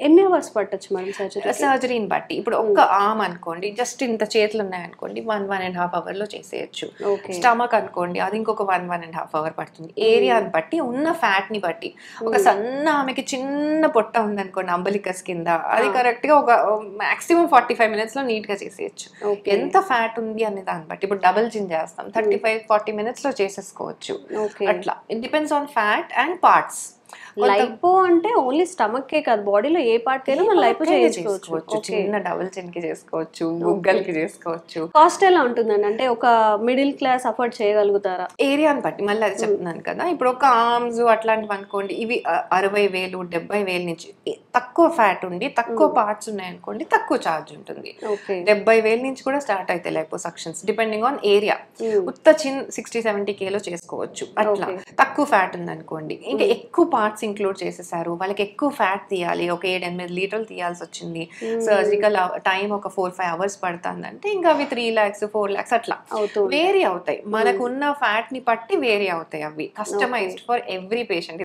ఎన్ని అవర్స్ పట్టొచ్చు madam surgery? సర్జరీని బట్టి ఇప్పుడు ఒక్క ఆర్మ్ అనుకోండి, జస్ట్ ఇంత చేతులు ఉన్నాయనుకోండి 1.5 అవర్లో చేసేయచ్చు. స్టమక్ అనుకోండి అది ఇంకొక 1.5 అవర్ పడుతుంది. ఏరియాని బట్టి, ఉన్న ఫ్యాట్ ని బట్టి. ఒక సన్న ఆమెకి చిన్న పొట్ట ఉందనుకోండి అంబలికస్ కింద, అది కరెక్ట్ గా ఒక మాక్సిమం 45 minutes లో నీట్ గా చేసేయచ్చు. ఎంత ఫ్యాట్ ఉంది అనే దాన్ని బట్టి. ఇప్పుడు డబుల్ చిన్ చేస్తాం 35-40 minutes లో చేసేసుకోవచ్చు. అట్లా it depends on fat and parts. Lipo అంటే ఓన్లీ స్టమక్ కే కాదు, బాడీలో ఏ పార్ట్ కైనా మనం లైపో చేసుకోవచ్చు. చిన్న డబుల్ చిన్ కి చేసుకోవచ్చు, బుగ్గలకి చేసుకోవచ్చు. కాస్ట్ ఎలా ఉంటుందండి? అంటే ఒక మిడిల్ క్లాస్ అఫోర్డ్ చేయగలుగుతారా? ఏరియాని బట్టి. మళ్ళీ అది చెప్తున్నాను కదా, ఇప్పుడు ఒక ఆర్మ్స్ అట్లాంటివి అనుకోండి, ఇవి 60,000 70,000 నుంచి తక్కువ ఫ్యాట్ ఉండి తక్కువ పార్ట్స్ ఉన్నాయనుకోండి తక్కువ ఛార్జ్ ఉంటుంది. 70,000 నుంచి కూడా స్టార్ట్ అవుతాయి లైపోసక్షన్స్ డిపెండింగ్ ఆన్ ఏరియా. ఉత్త చిన్ 60-70K లో చేసుకోవచ్చు. అట్లా తక్కువ ఫ్యాట్ ఉందనుకోండి, ఇంకా ఎక్కువ పార్ట్స్ ఇంక్లూడ్ చేసేసారు, వాళ్ళకి ఎక్కువ ఫ్యాట్ తీయాలి, ఒక 7-8 లీటర్లు తీయాల్సి వచ్చింది, సర్జికల్ టైం ఒక 4-5 అవర్స్ పడుతుంది అంటే ఇంకా అవి 3 lakhs 4 lakhs అట్లా వేరీ అవుతాయి. మనకున్న ఫ్యాట్ ని బట్టి వేరీ అవుతాయి. అవి కస్టమైజ్డ్ ఫర్ ఎవ్రీ పేషెంట్.